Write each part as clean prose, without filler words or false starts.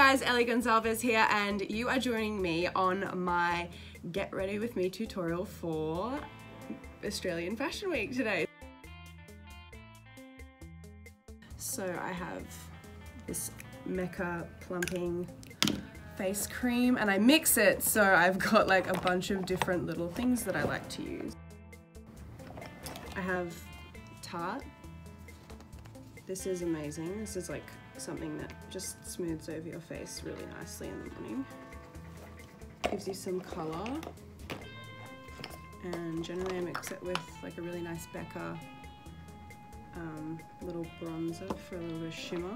guys, Ellie Gonsalves here, and you are joining me on my Get Ready With Me tutorial for Australian Fashion Week today. So I have this Mecca plumping face cream and I mix it, so I've got like a bunch of different little things that I like to use. I have Tarte. This is amazing. This is like something that just smooths over your face really nicely in the morning. Gives you some color. And generally I mix it with like a really nice Becca little bronzer for a little bit of shimmer.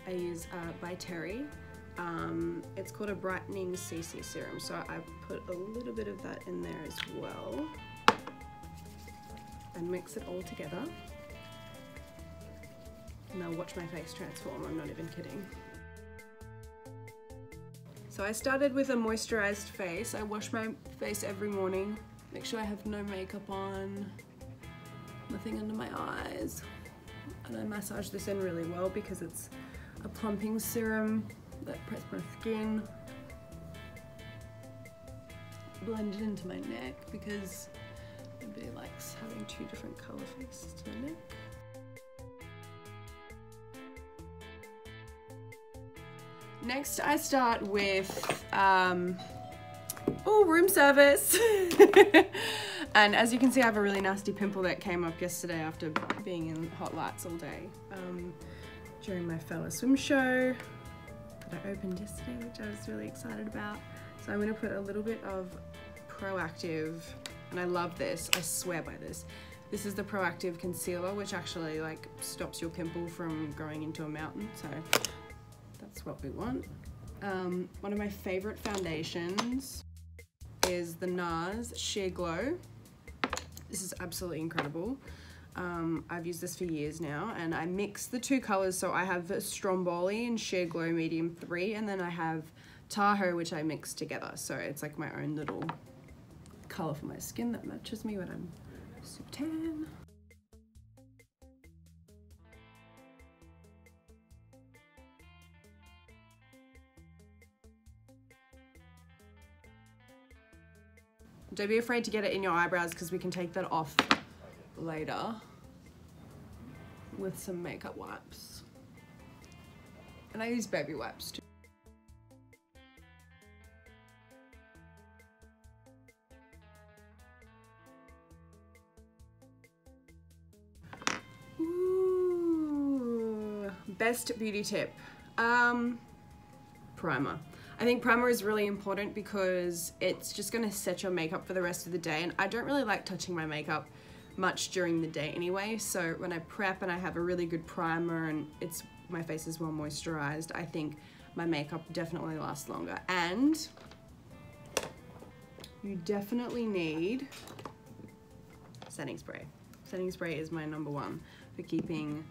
I use by Terry. It's called a brightening CC serum, so I put a little bit of that in there as well and mix it all together. And I'll watch my face transform, I'm not even kidding. So I started with a moisturized face. I wash my face every morning, make sure I have no makeup on, nothing under my eyes. And I massage this in really well because it's a plumping serum that preps my skin. Blend it into my neck because nobody likes having two different color faces to the neck. Next I start with, room service. And as you can see, I have a really nasty pimple that came up yesterday after being in hot lights all day during my fella swim show that I opened yesterday, which I was really excited about. So I'm going to put a little bit of Proactive, and I love this, I swear by this. This is the Proactive concealer, which actually like stops your pimple from growing into a mountain, so that's what we want. One of my favorite foundations is the NARS Sheer Glow. This is absolutely incredible. I've used this for years now, and I mix the two colors. So I have Stromboli and Sheer Glow Medium 3, and then I have Tahoe, which I mix together. So it's like my own little color for my skin that matches me when I'm super tan. Don't be afraid to get it in your eyebrows because we can take that off later with some makeup wipes. And I use baby wipes too. Ooh, best beauty tip. Primer. I think primer is really important because it's just going to set your makeup for the rest of the day, and I don't really like touching my makeup much during the day anyway, so when I prep and I have a really good primer and my face is well moisturized, I think my makeup definitely lasts longer. And you definitely need setting spray. Setting spray is my #1 for keeping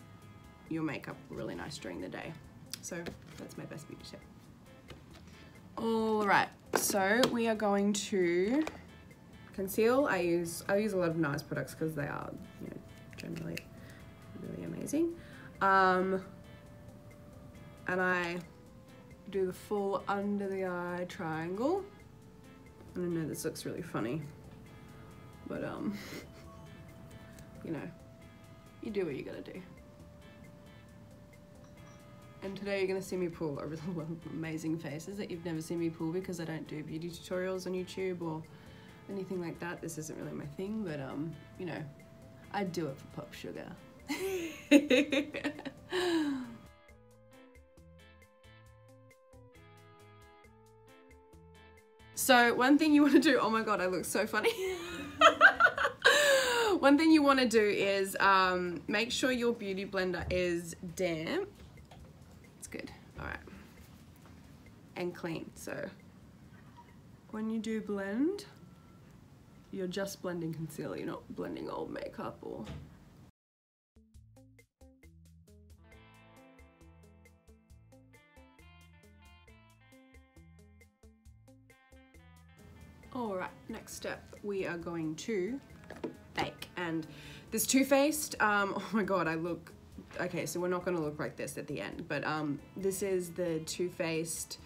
your makeup really nice during the day. So that's my best beauty tip. All right, so we are going to conceal. I use a lot of NARS products because they are, you know, generally really amazing. And I do the full under the eye triangle. And I know this looks really funny, but you know, you do what you gotta do. And today you're going to see me pull a really amazing faces that you've never seen me pull because I don't do beauty tutorials on YouTube or anything like that. This isn't really my thing, but you know, I do it for pop sugar. So one thing you want to do, oh my god, I look so funny. One thing you want to do is make sure your beauty blender is damp. Good. All right. And clean. So when you do blend, you're just blending concealer, you're not blending old makeup or... All right, next step, we are going to bake. And this Too Faced, oh my god, I look okay, so we're not gonna look like this at the end, but this is the Too Faced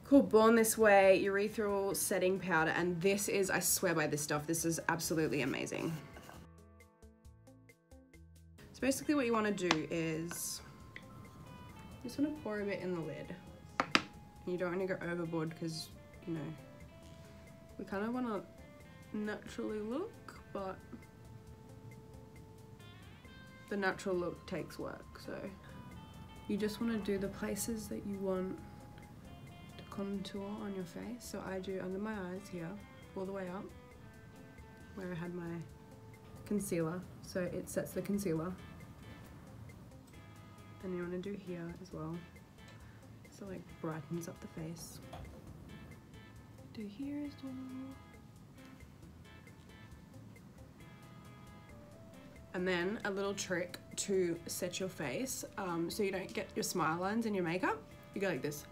called Born This Way Urethral Setting Powder, and this is, I swear by this stuff, this is absolutely amazing. So basically what you wanna do is, you just wanna pour a bit in the lid. You don't wanna go overboard because, you know, we kind of wanna naturally look, but the natural look takes work, so you just want to do the places that you want to contour on your face. So I do under my eyes here, all the way up, where I had my concealer, so it sets the concealer. And you want to do here as well, so like brightens up the face. Do here as well. And then a little trick to set your face, so you don't get your smile lines in your makeup, you go like this.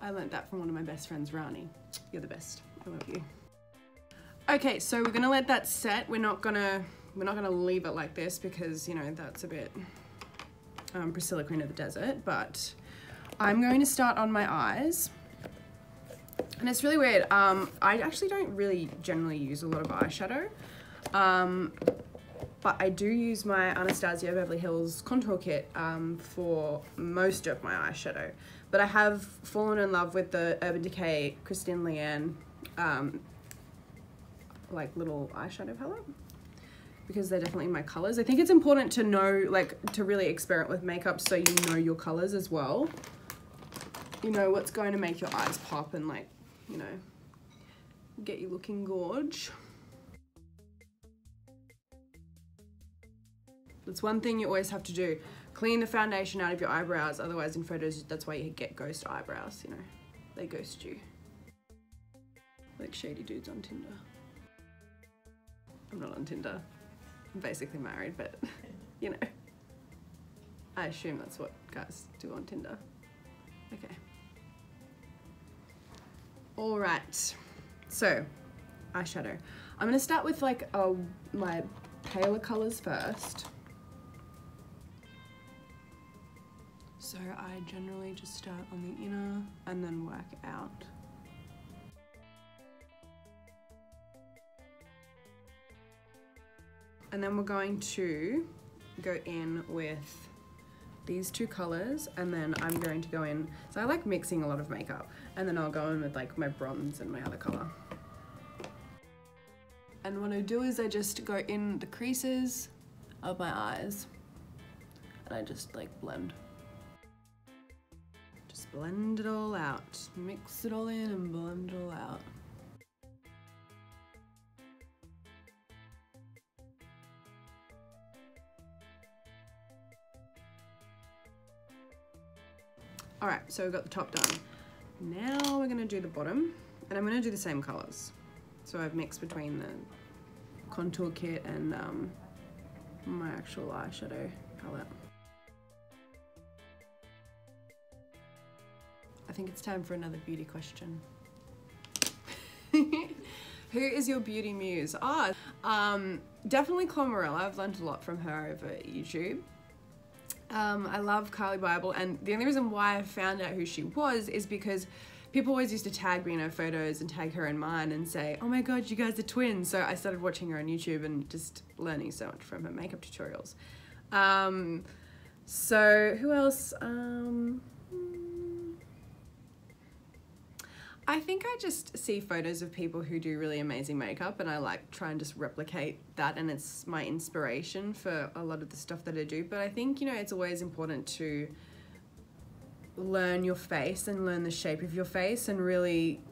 I learned that from one of my best friends, Rani. You're the best, I love you. Okay, so we're gonna let that set. We're not gonna leave it like this because, you know, that's a bit Priscilla Queen of the Desert, but I'm going to start on my eyes. And it's really weird, I actually don't really generally use a lot of eyeshadow, but I do use my Anastasia Beverly Hills contour kit for most of my eyeshadow. But I have fallen in love with the Urban Decay Christine Leanne like little eyeshadow palette, because they're definitely my colors. I think it's important to know, like, to really experiment with makeup so you know your colors as well. You know what's going to make your eyes pop and, like, you know, get you looking gorge. That's one thing you always have to do. Clean the foundation out of your eyebrows, otherwise in photos, that's why you get ghost eyebrows, you know. They ghost you. Like shady dudes on Tinder. I'm not on Tinder. I'm basically married, but, you know. I assume that's what guys do on Tinder. Okay. All right, so eyeshadow. I'm gonna start with like my paler colors first. So I generally just start on the inner and then work out. And then we're going to go in with these two colors, and then I'm going to go in, so I like mixing a lot of makeup, and then I'll go in with like my bronze and my other color. And what I do is I just go in the creases of my eyes, and I just like blend. Just blend it all out. Mix it all in and blend it all out. All right, so we've got the top done. Now we're gonna do the bottom, and I'm gonna do the same colors. So I've mixed between the contour kit and my actual eyeshadow palette. I think it's time for another beauty question. Who is your beauty muse? Definitely Clomerella. I've learned a lot from her over YouTube. I love Carly Bible, and the only reason why I found out who she was is because people always used to tag me in her photos and tag her in mine and say, oh my god, you guys are twins. So I started watching her on YouTube and just learning so much from her makeup tutorials. So who else? I think I just see photos of people who do really amazing makeup, and I like try and just replicate that, and it's my inspiration for a lot of the stuff that I do. But I think, you know, it's always important to learn your face and learn the shape of your face and really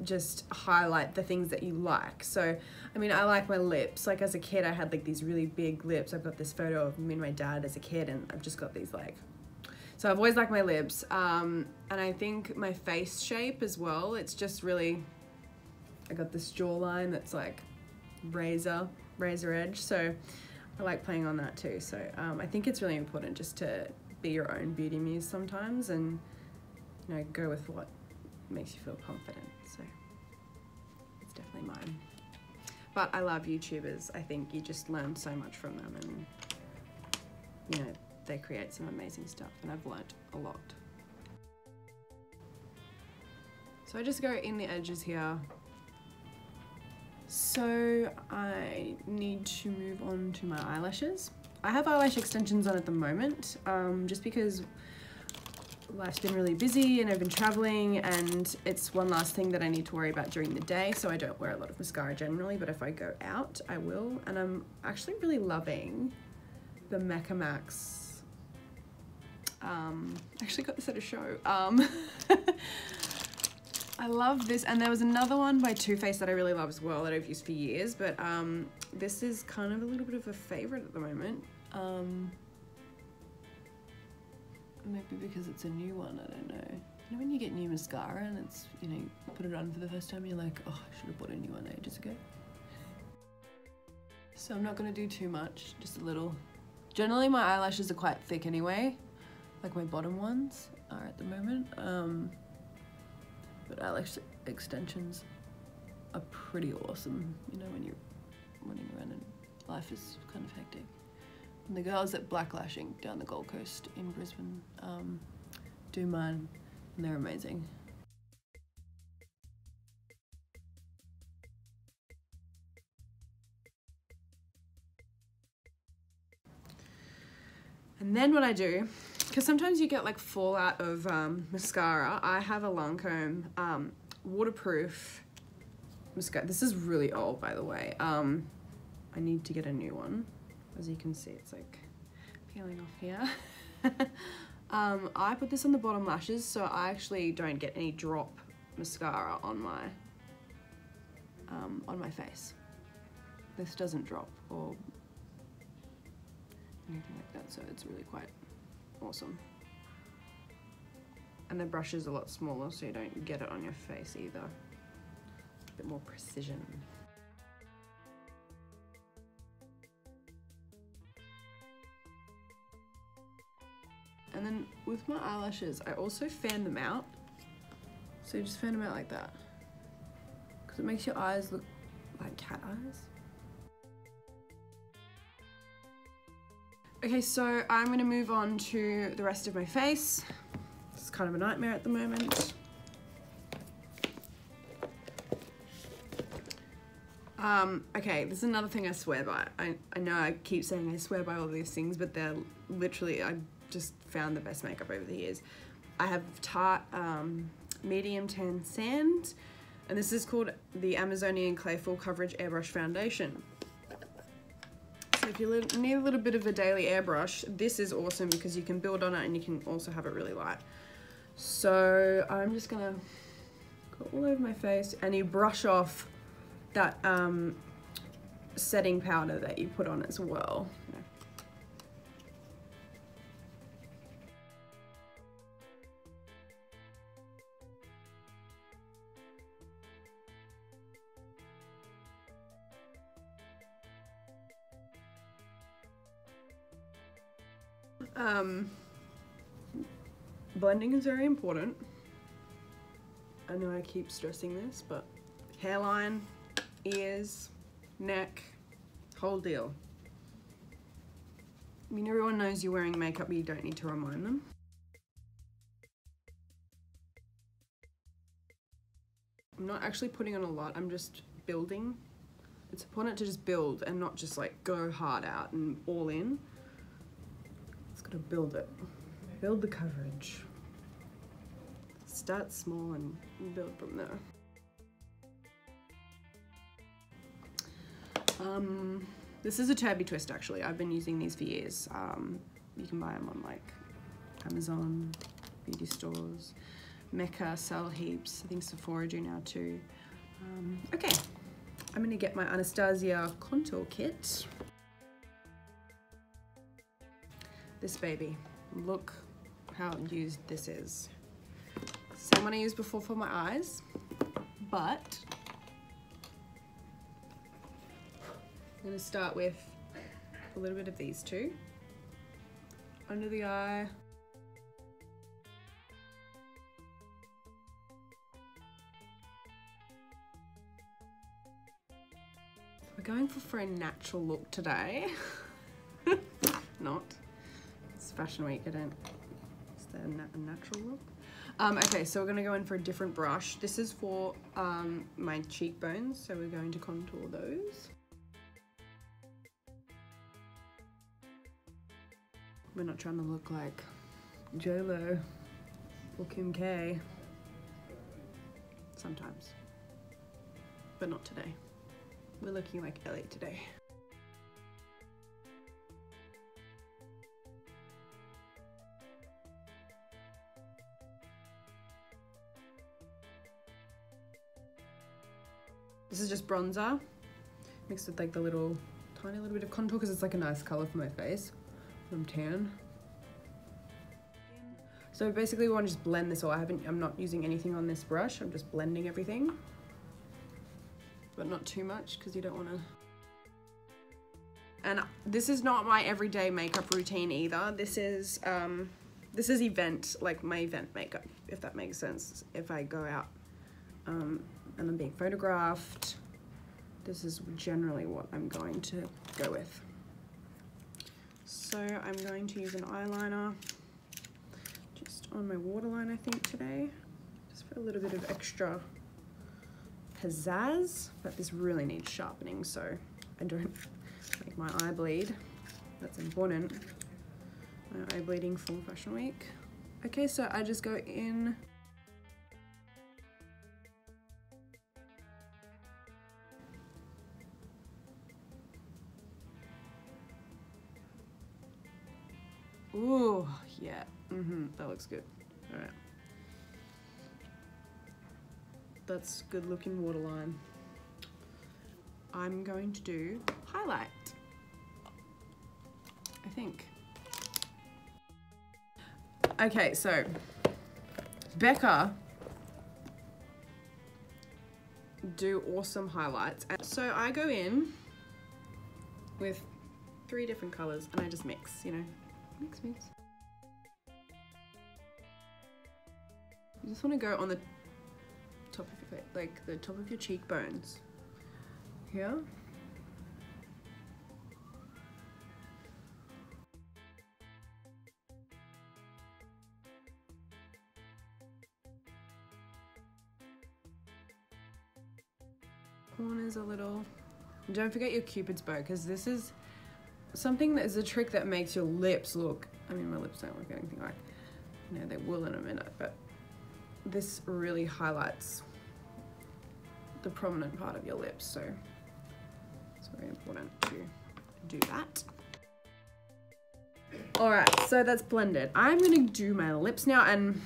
just highlight the things that you like. So, I mean, I like my lips. Like as a kid, I had like these really big lips. I've got this photo of me and my dad as a kid, and I've just got these like, so I've always liked my lips, and I think my face shape as well, it's just really, I got this jawline that's like razor edge, so I like playing on that too. So I think it's really important just to be your own beauty muse sometimes, and, you know, go with what makes you feel confident. So let's definitely mine. But I love YouTubers. I think you just learn so much from them, and you know, they create some amazing stuff, and I've learnt a lot. So I just go in the edges here. So I need to move on to my eyelashes. I have eyelash extensions on at the moment, just because life's been really busy and I've been traveling, and it's one last thing that I need to worry about during the day, so I don't wear a lot of mascara generally, but if I go out, I will. And I'm actually really loving the Mecca Max. I actually got this at a show. I love this, and there was another one by Too Faced that I really love as well that I've used for years, but this is kind of a little bit of a favorite at the moment. Maybe because it's a new one, I don't know. You know when you get new mascara and it's, you know, you put it on for the first time and you're like, oh, I should have bought a new one ages ago. So I'm not gonna do too much, just a little. Generally my eyelashes are quite thick anyway, like my bottom ones are at the moment. But eyelash extensions are pretty awesome, you know, when you're running around and life is kind of hectic. And the girls at Black Lashing down the Gold Coast in Brisbane do mine, and they're amazing. And then what I do, because sometimes you get like fallout of mascara, I have a Lancome waterproof mascara. This is really old, by the way. I need to get a new one. As you can see, it's like peeling off here. I put this on the bottom lashes, so I actually don't get any drop mascara on my face. This doesn't drop or anything like that, so it's really quite awesome. And the brush is a lot smaller, so you don't get it on your face either. A bit more precision. And then with my eyelashes, I also fan them out. So you just fan them out like that, because it makes your eyes look like cat eyes. Okay, so I'm gonna move on to the rest of my face. It's kind of a nightmare at the moment. Okay, this is another thing I swear by. I know I keep saying I swear by all these things, but they're literally, I just found the best makeup over the years. I have Tarte Medium Tan Sand, and this is called the Amazonian Clay Full Coverage Airbrush Foundation. So if you need a little bit of a daily airbrush, this is awesome because you can build on it and you can also have it really light. So I'm just gonna go all over my face, and you brush off that setting powder that you put on as well. Blending is very important. I know I keep stressing this, but hairline, ears, neck, whole deal. I mean, everyone knows you're wearing makeup, but you don't need to remind them. I'm not actually putting on a lot, I'm just building. It's important to just build and not just like go hard out and all in. It's gotta build it. Build the coverage. Start small and build from there. This is a Turby Twist actually. I've been using these for years. You can buy them on like Amazon, beauty stores, Mecca sell heaps. I think Sephora do now too. Okay, I'm gonna get my Anastasia contour kit. This baby, look how used this is. Same one I used before for my eyes, but I'm gonna start with a little bit of these two. Under the eye. going for a natural look today. Not. It's Fashion Week, I don't. Is that a natural look? Okay, so we're gonna go in for a different brush. This is for my cheekbones, so we're going to contour those. We're not trying to look like J-Lo or Kim K. Sometimes, but not today. We're looking like Ellie today. This is just bronzer mixed with like the tiny little bit of contour because it's like a nice color for my face. I'm tan. So basically we want to just blend this all. I'm not using anything on this brush. I'm just blending everything, but not too much because you don't want to. And this is not my everyday makeup routine either. This is event, like my event makeup, if that makes sense. If I go out and I'm being photographed, this is generally what I'm going to go with. So I'm going to use an eyeliner just on my waterline, I think, today, just for a little bit of extra pizzazz, but this really needs sharpening so I don't make my eye bleed. That's important. My eye bleeding for Fashion Week. Okay, so I just go in. Ooh, yeah, that looks good. All right. That's good looking waterline. I'm going to do highlight, I think. Okay, so Becca do awesome highlights. And so I go in with 3 different colors and I just mix, you know. Mix. You just want to go on the top of your face, like the top of your cheekbones. Here. Corners a little. And don't forget your Cupid's bow, because this is something that is a trick that makes your lips look, I mean my lips don't look anything like, you know, they will in a minute, but this really highlights the prominent part of your lips, so it's very important to do that. Alright, so that's blended. I'm gonna do my lips now, and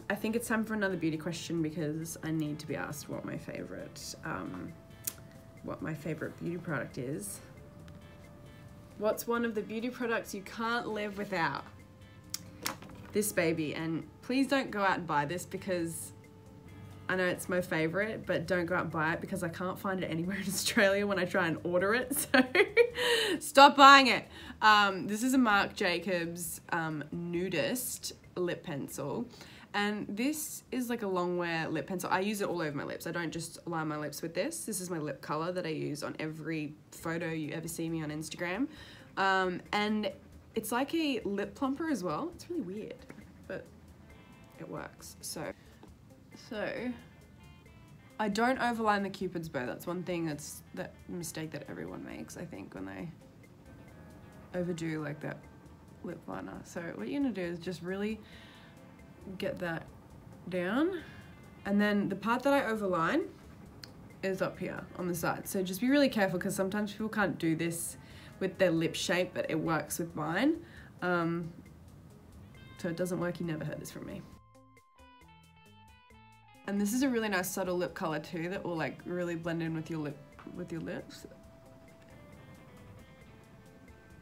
I think it's time for another beauty question because I need to be asked what my favorite beauty product is. What's one of the beauty products you can't live without? This baby, and please don't go out and buy this because I know it's my favorite, but don't go out and buy it because I can't find it anywhere in Australia when I try and order it, so stop buying it. This is a Marc Jacobs Nudist lip pencil, and this is like a long wear lip pencil. I use it all over my lips. I don't just line my lips with this. This is my lip color that I use on every photo you ever see me on Instagram. And it's like a lip plumper as well. It's really weird, but it works. So I don't overline the Cupid's bow. That's one thing that mistake that everyone makes, I think, when they overdo like that lip liner. So what you're gonna do is just really get that down, and then the part that I overline is up here on the side. So just be really careful because sometimes people can't do this with their lip shape, but it works with mine. So it doesn't work, you never heard this from me. And this is a really nice subtle lip color too that will like really blend in with your lips.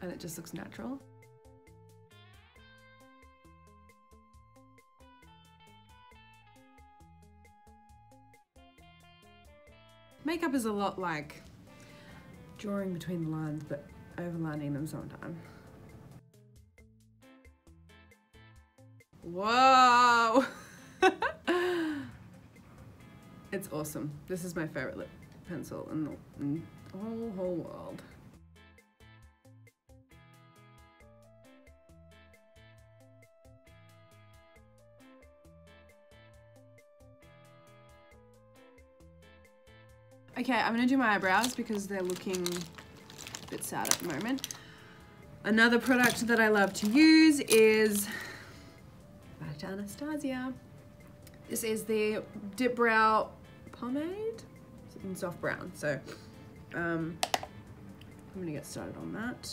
And it just looks natural. Makeup is a lot like drawing between the lines, but overlining them sometimes. Whoa! It's awesome. This is my favorite lip pencil in the whole world. Okay, I'm gonna do my eyebrows because they're looking a bit sad at the moment. Another product that I love to use is, back to Anastasia. This is the Dip Brow Pomade in soft brown. So I'm gonna get started on that.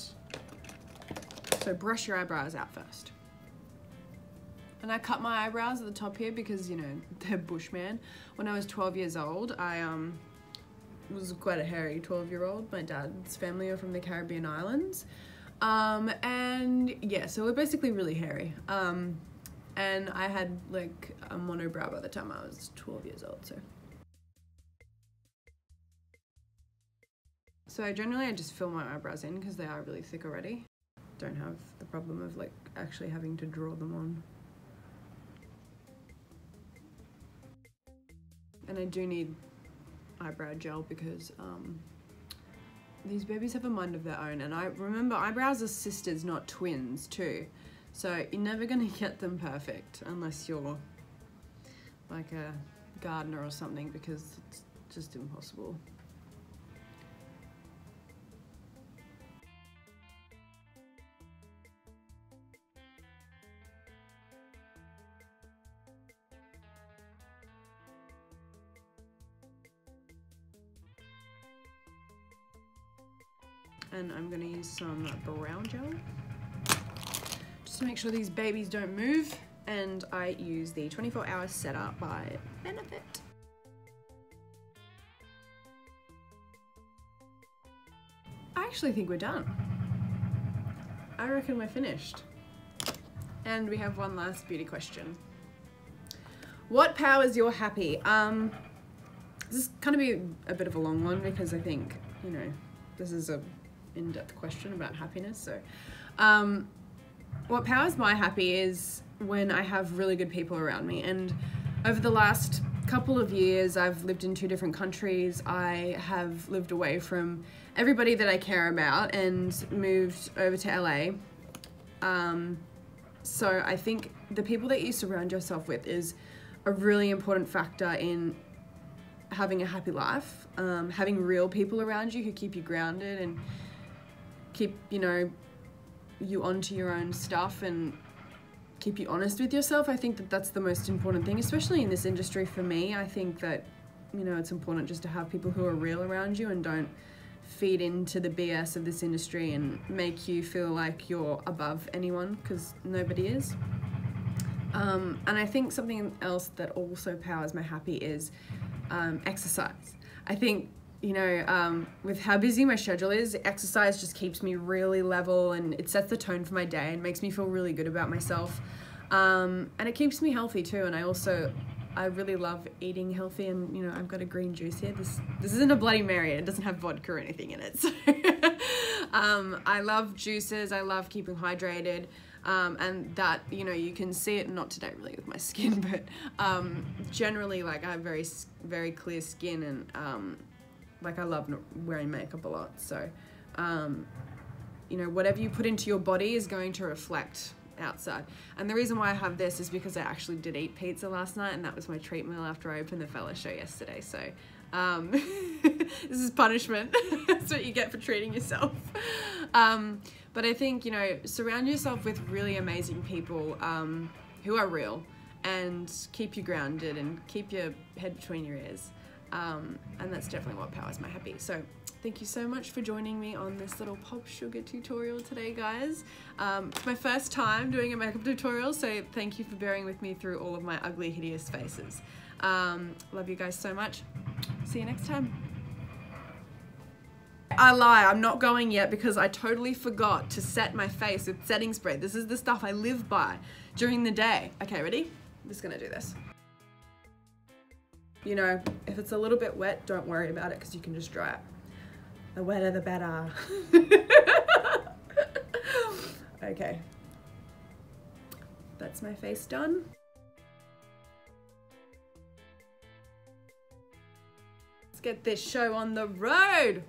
So brush your eyebrows out first. And I cut my eyebrows at the top here because, you know, they're Bushman. When I was 12 years old, I was quite a hairy 12-year-old. My dad's family are from the Caribbean islands. And yeah, so we're basically really hairy. And I had like a monobrow by the time I was 12 years old, so. So generally I just fill my eyebrows in because they are really thick already. Don't have the problem of like actually having to draw them on. And I do need eyebrow gel because these babies have a mind of their own, and I remember eyebrows are sisters, not twins too, so you're never gonna get them perfect unless you're like a gardener or something, because it's just impossible. And I'm gonna use some brow gel just to make sure these babies don't move. And I use the 24-hour setup by Benefit. I actually think we're done. I reckon we're finished. And we have one last beauty question. What powers your happy? This is kind of be a bit of a long one because I think, you know, this is a in-depth question about happiness. So what powers my happy is when I have really good people around me. And over the last couple of years I've lived in 2 different countries. I have lived away from everybody that I care about and moved over to LA. So I think the people that you surround yourself with is a really important factor in having a happy life. Having real people around you who keep you grounded and keep, you know, you onto your own stuff and keep you honest with yourself. I think that that's the most important thing, especially in this industry for me. I think that, you know, it's important just to have people who are real around you and don't feed into the BS of this industry and make you feel like you're above anyone, because nobody is. And I think something else that also powers my happy is exercise. I think, you know, with how busy my schedule is, exercise just keeps me really level and it sets the tone for my day and makes me feel really good about myself. And it keeps me healthy too. And I really love eating healthy, and, you know, I've got a green juice here. This isn't a Bloody Mary. It doesn't have vodka or anything in it. So I love juices. I love keeping hydrated. And that, you know, you can see it, not today really with my skin, but generally, like, I have very, very clear skin, and like, I love wearing makeup a lot. So, you know, whatever you put into your body is going to reflect outside. And the reason why I have this is because I actually did eat pizza last night, and that was my treat meal after I opened the Fella show yesterday. So this is punishment. That's what you get for treating yourself. But I think, you know, surround yourself with really amazing people who are real and keep you grounded and keep your head between your ears. And that's definitely what powers my happy. So thank you so much for joining me on this little Pop Sugar tutorial today, guys. It's my first time doing a makeup tutorial, so thank you for bearing with me through all of my ugly, hideous faces. Love you guys so much. See you next time. I lie, I'm not going yet because I totally forgot to set my face with setting spray. This is the stuff I live by during the day. Okay, ready? I'm just gonna do this. You know, if it's a little bit wet, don't worry about it because you can just dry it. The wetter, the better. Okay. That's my face done. get this show on the road.